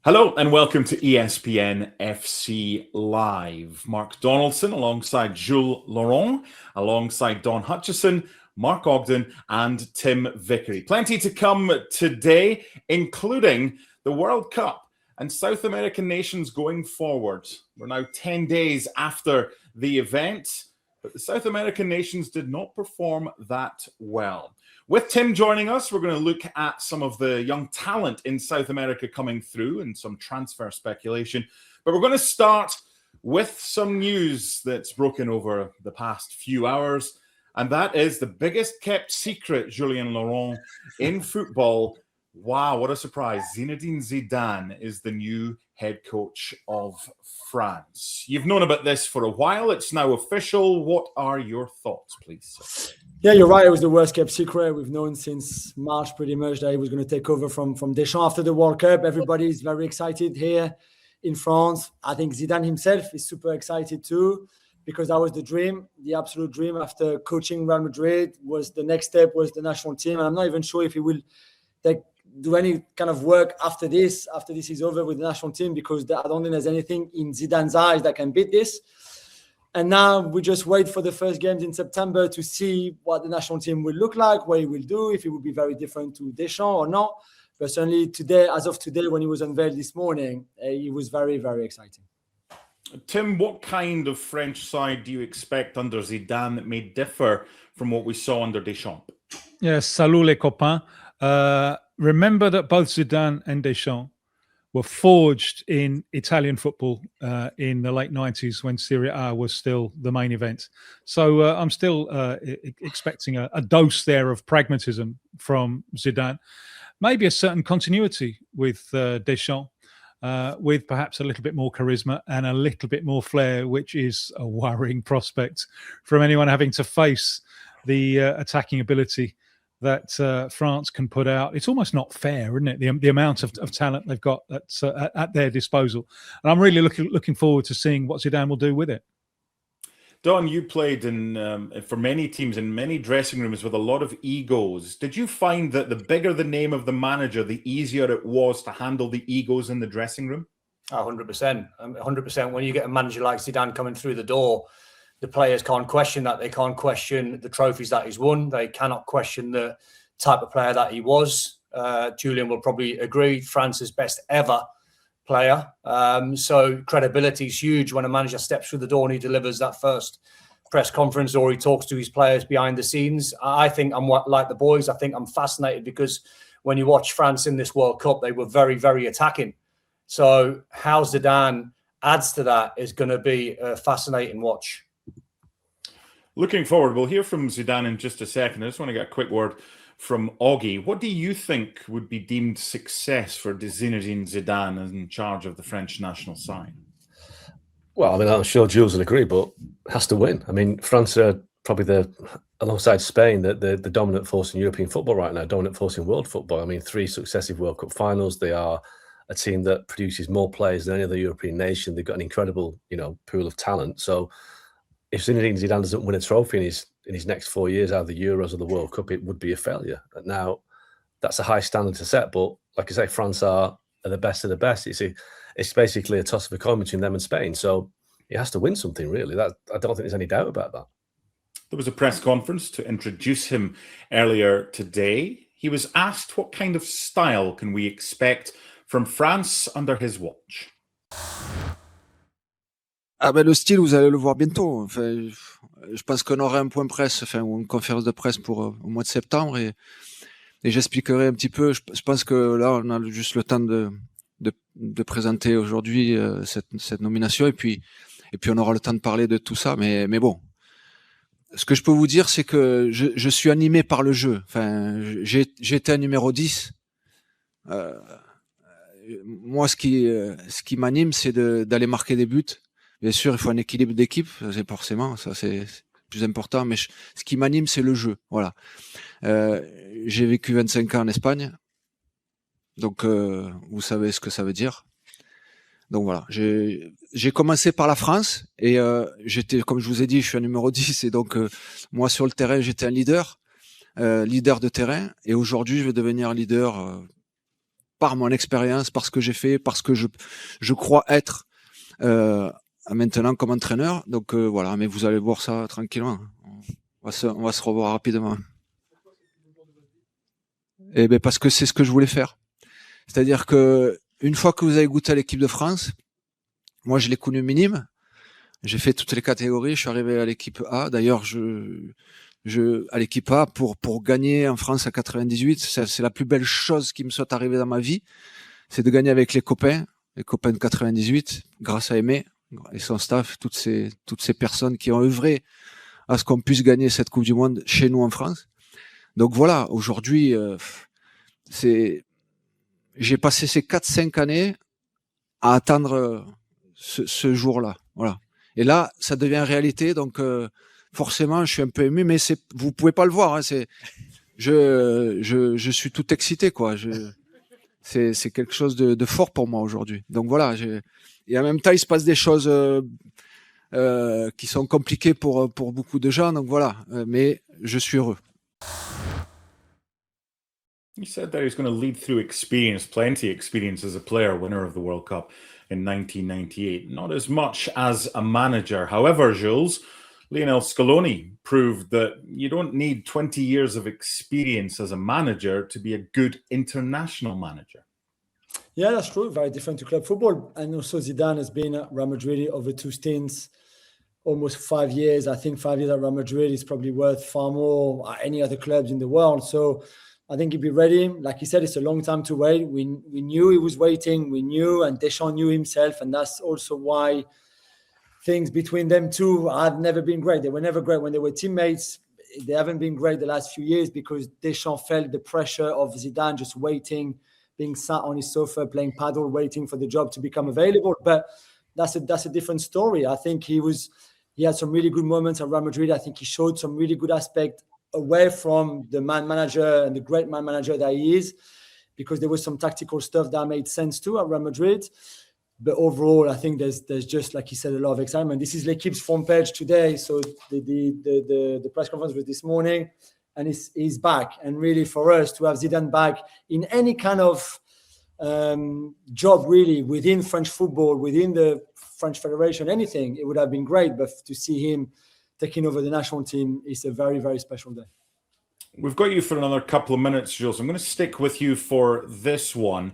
Hello and welcome to ESPN FC Live. Mark Donaldson alongside Julien Laurens, alongside Don Hutchison, Mark Ogden and Tim Vickery. Plenty to come today, including the World Cup and South American nations going forward. We're now 10 days after the event, but the South American nations did not perform that well. With Tim joining us, we're going to look at some of the young talent in South America coming through and some transfer speculation. But we're going to start with some news that's broken over the past few hours. And that is the biggest kept secret, Julien Laurens, in football. Wow, what a surprise. Zinedine Zidane is the new head coach of France. You've known about this for a while. It's now official. What are your thoughts, please? Yeah, you're right. It was the worst kept secret. We've known since March pretty much that he was going to take over from Deschamps after the World Cup. Everybody's very excited here in France. I think Zidane himself is super excited too, because that was the dream, the absolute dream after coaching Real Madrid. Was the next step was the national team. And I'm not even sure if he will do any kind of work after this is over with the national team, because I don't think there's anything in Zidane's eyes that can beat this. And now we just wait for the first games in September to see what the national team will look like, what he will do, if it will be very different to Deschamps or not. But certainly today, as of today, when he was unveiled this morning, he was very, very exciting. Tim, what kind of French side do you expect under Zidane that may differ from what we saw under Deschamps? Yes, salut les copains. Remember that both Zidane and Deschamps were forged in Italian football in the late 90s when Serie A was still the main event. So I'm still expecting a dose there of pragmatism from Zidane. Maybe a certain continuity with Deschamps, with perhaps a little bit more charisma and a little bit more flair, which is a worrying prospect from anyone having to face the attacking ability that France can put out. It's almost not fair, isn't it? The amount of talent they've got at their disposal. And I'm really looking forward to seeing what Zidane will do with it. Don, you played for many teams in many dressing rooms with a lot of egos. Did you find that the bigger the name of the manager, the easier it was to handle the egos in the dressing room? 100%. 100%. When you get a manager like Zidane coming through the door, the players can't question that. They can't question the trophies that he's won. They cannot question the type of player that he was. Julien will probably agree, France's best ever player. So credibility is huge when a manager steps through the door and he delivers that first press conference or he talks to his players behind the scenes. I think I'm like the boys. I think I'm fascinated because when you watch France in this World Cup, they were very, very attacking. So how Zidane adds to that is going to be a fascinating watch. Looking forward, we'll hear from Zidane in just a second. I just want to get a quick word from Augie. What do you think would be deemed success for Zinedine Zidane in charge of the French national side? Well, I mean, I'm sure Jules will agree, but has to win. I mean, France are probably alongside Spain, the dominant force in European football right now, dominant force in world football. I mean, 3 successive World Cup finals. They are a team that produces more players than any other European nation. They've got an incredible, pool of talent. So if Zinedine Zidane doesn't win a trophy in his next 4 years out of the Euros or the World Cup, it would be a failure. Now, that's a high standard to set, but like I say, France are the best of the best. It's basically a toss of a coin between them and Spain. So he has to win something, really. I don't think there's any doubt about that. There was a press conference to introduce him earlier today. He was asked what kind of style can we expect from France under his watch. Ah ben le style, vous allez le voir bientôt. Enfin, je pense qu'on aura un point presse, ou une conférence de presse pour au mois de septembre et j'expliquerai un petit peu. Je pense que là, on a juste le temps de présenter aujourd'hui cette nomination et puis on aura le temps de parler de tout ça. Mais bon, ce que je peux vous dire, c'est que je suis animé par le jeu. Enfin, j'ai été un numéro 10. Moi, ce qui m'anime, c'est d'aller marquer des buts. Bien sûr, il faut un équilibre d'équipe, c'est forcément, ça c'est plus important, mais ce qui m'anime, c'est le jeu. Voilà. J'ai vécu 25 ans en Espagne, donc vous savez ce que ça veut dire. Donc voilà, j'ai commencé par la France et j'étais, comme je vous ai dit, je suis un numéro 10 et donc moi sur le terrain, j'étais un leader de terrain et aujourd'hui, je vais devenir un leader par mon expérience, par ce que j'ai fait, parce que je crois être maintenant comme entraîneur. Donc voilà, mais vous allez voir ça tranquillement. On va se revoir rapidement. Et ben parce que c'est ce que je voulais faire. C'est-à-dire que une fois que vous avez goûté à l'équipe de France, moi je l'ai connu minime. J'ai fait toutes les catégories. Je suis arrivé à l'équipe A. D'ailleurs, à l'équipe A pour gagner en France à 98, c'est la plus belle chose qui me soit arrivée dans ma vie, c'est de gagner avec les copains de 98, grâce à Aimé et son staff, toutes ces personnes qui ont œuvré à ce qu'on puisse gagner cette Coupe du Monde chez nous en France. Donc voilà, aujourd'hui, j'ai passé ces 4-5 années à attendre ce jour-là. Voilà. Et là, ça devient réalité, donc forcément, je suis un peu ému, mais vous pouvez pas le voir. Hein, je suis tout excité, quoi. C'est quelque chose de fort pour moi aujourd'hui. Donc voilà. Et en même temps, il se passe des choses qui sont compliquées pour beaucoup de gens. Donc voilà. Mais je suis heureux. He said that he was going to lead through experience, plenty of experience as a player, winner of the World Cup in 1998. Not as much as a manager. However, Jules, Lionel Scaloni proved that you don't need 20 years of experience as a manager to be a good international manager. Yeah, that's true. Very different to club football. And also Zidane has been at Real Madrid over 2 stints, almost 5 years. I think 5 years at Real Madrid is probably worth far more at any other clubs in the world. So I think he'd be ready. Like he said, it's a long time to wait. We knew he was waiting. We knew, and Deschamps knew himself. And that's also why things between them two have never been great. They were never great when they were teammates. They haven't been great the last few years because Deschamps felt the pressure of Zidane just waiting, being sat on his sofa, playing paddle, waiting for the job to become available. But that's a different story. I think he had some really good moments at Real Madrid. I think he showed some really good aspect away from the man manager and the great man manager that he is, because there was some tactical stuff that made sense too at Real Madrid. But overall, I think there's just, like he said, a lot of excitement. This is L'Equipe's front page today. So the press conference was this morning, and he's back. And really, for us to have Zidane back in any kind of job, really, within French football, within the French Federation, anything, it would have been great. But to see him taking over the national team is a very, very special day. We've got you for another couple of minutes, Jules. I'm going to stick with you for this one.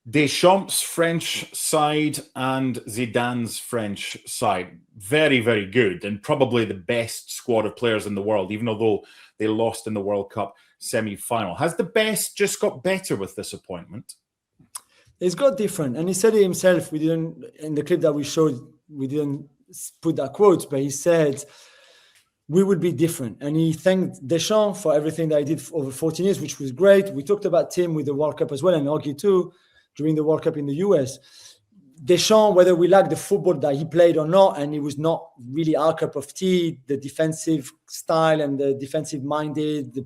Deschamps' French side and Zidane's French side. Very, very good, and probably the best squad of players in the world, even although they lost in the World Cup semi-final. Has the best just got better with this appointment? It's got different. And he said it himself. In the clip that we showed, we didn't put that quote, but he said, we would be different. And he thanked Deschamps for everything that he did over 14 years, which was great. We talked about Tim with the World Cup as well, and Augie too, during the World Cup in the US. Deschamps, whether we like the football that he played or not, and it was not really our cup of tea, the defensive style and the defensive-minded,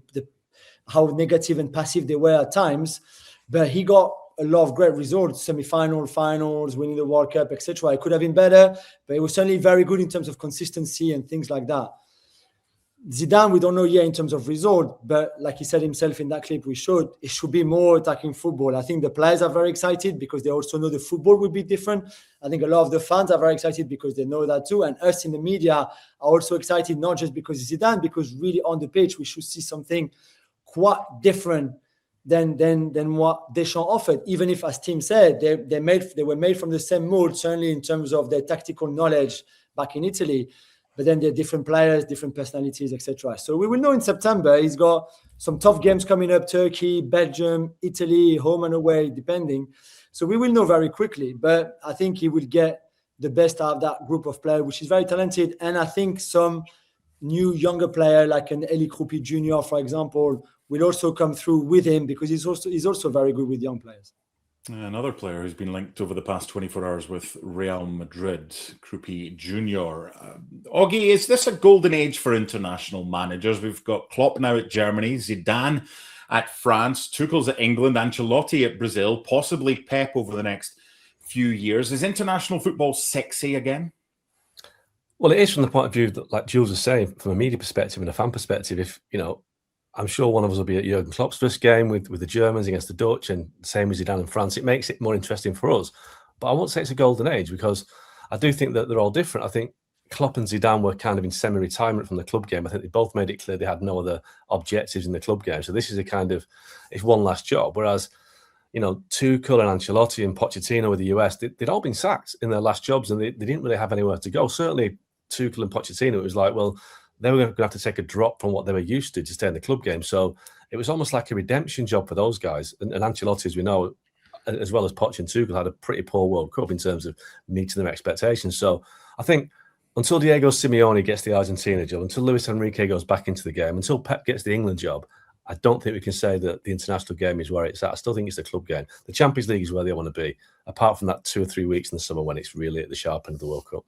how negative and passive they were at times, but he got a lot of great results, semi-final, finals, winning the World Cup, etc. It could have been better, but it was certainly very good in terms of consistency and things like that. Zidane, we don't know yet in terms of result, but like he said himself in that clip we showed, it should be more attacking football. I think the players are very excited because they also know the football will be different. I think a lot of the fans are very excited because they know that too. And us in the media are also excited, not just because it's Zidane, because really on the pitch we should see something quite different than what Deschamps offered. Even if, as Tim said, they were made from the same mold, certainly in terms of their tactical knowledge back in Italy. But then they're different players, different personalities, etc. So we will know in September. He's got some tough games coming up: Turkey, Belgium, Italy, home and away, depending. So we will know very quickly. But I think he will get the best out of that group of players, which is very talented. And I think some new younger player like an Eli Kroupi Jr., for example, will also come through with him because he's also very good with young players. Another player who's been linked over the past 24 hours with Real Madrid, Kroupi Jr. Augie, is this a golden age for international managers? We've got Klopp now at Germany, Zidane at France, Tuchel's at England, Ancelotti at Brazil, possibly Pep over the next few years. Is international football sexy again? Well, it is from the point of view that, like Jules was saying, from a media perspective and a fan perspective, if, I'm sure one of us will be at Jurgen Klopp's first game with the Germans against the Dutch, and same as Zidane in France. It makes it more interesting for us. But I won't say it's a golden age, because I do think that they're all different. I think Klopp and Zidane were kind of in semi-retirement from the club game. I think they both made it clear they had no other objectives in the club game. So this is it's one last job. Whereas, Tuchel and Ancelotti and Pochettino with the US, they'd all been sacked in their last jobs, and they didn't really have anywhere to go. Certainly Tuchel and Pochettino, it was like, well, they were going to have to take a drop from what they were used to stay in the club game. So it was almost like a redemption job for those guys. And Ancelotti, as we know, as well as Poch and Tuchel, had a pretty poor World Cup in terms of meeting their expectations. So I think until Diego Simeone gets the Argentina job, until Luis Enrique goes back into the game, until Pep gets the England job, I don't think we can say that the international game is where it's at. I still think it's the club game. The Champions League is where they want to be, apart from that 2 or 3 weeks in the summer when it's really at the sharp end of the World Cup.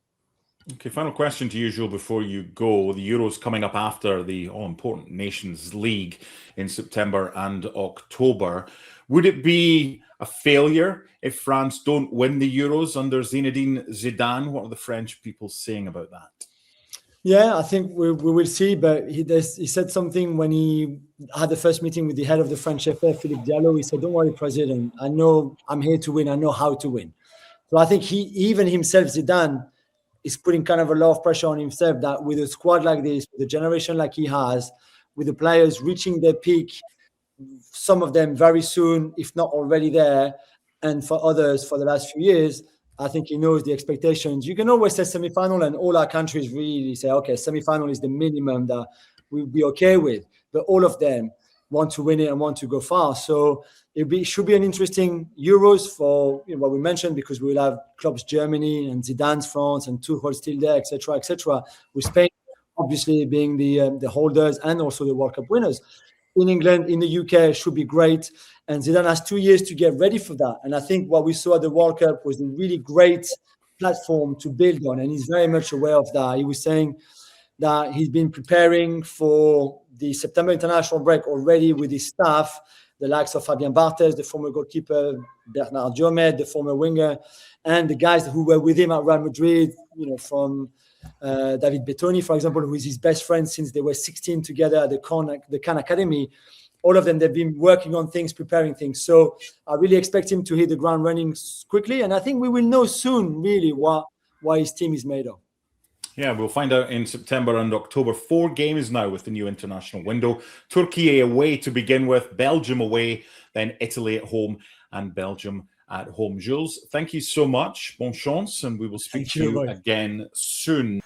Okay, final question to you, Jules, before you go. The Euro's coming up after the all-important Nations League in September and October. Would it be a failure if France don't win the Euros under Zinedine Zidane? What are the French people saying about that? Yeah, I think we will see. But he said something when he had the first meeting with the head of the French FA, Philippe Diallo. He said, "Don't worry, President. I know I'm here to win. I know how to win." So I think even himself, Zidane, is putting kind of a lot of pressure on himself that with a squad like this, with a generation like he has, with the players reaching their peak, some of them very soon, if not already there, and for others for the last few years, I think he knows the expectations. You can always say semi-final, and all our countries really say, okay, semi-final is the minimum that we'll be okay with. But all of them want to win it and want to go far. So it should be an interesting Euros for what we mentioned, because we will have clubs Germany and Zidane's France and Tuchel still there, etc., with Spain obviously being the holders and also the World Cup winners. In England, in the UK, should be great. And Zidane has 2 years to get ready for that. And I think what we saw at the World Cup was a really great platform to build on. And he's very much aware of that. He was saying that he's been preparing for the September international break already with his staff, the likes of Fabien Barthez, the former goalkeeper, Bernard Diomed, the former winger, and the guys who were with him at Real Madrid, from David Bettoni, for example, who is his best friend since they were 16 together at the Cannes Academy. All of them, they've been working on things, preparing things. So I really expect him to hit the ground running quickly. And I think we will know soon, really, what his team is made of. Yeah, we'll find out in September and October. 4 games now with the new international window. Turkey away to begin with, Belgium away, then Italy at home and Belgium at home. Jules, thank you so much. Bon chance, and we will speak to you again soon.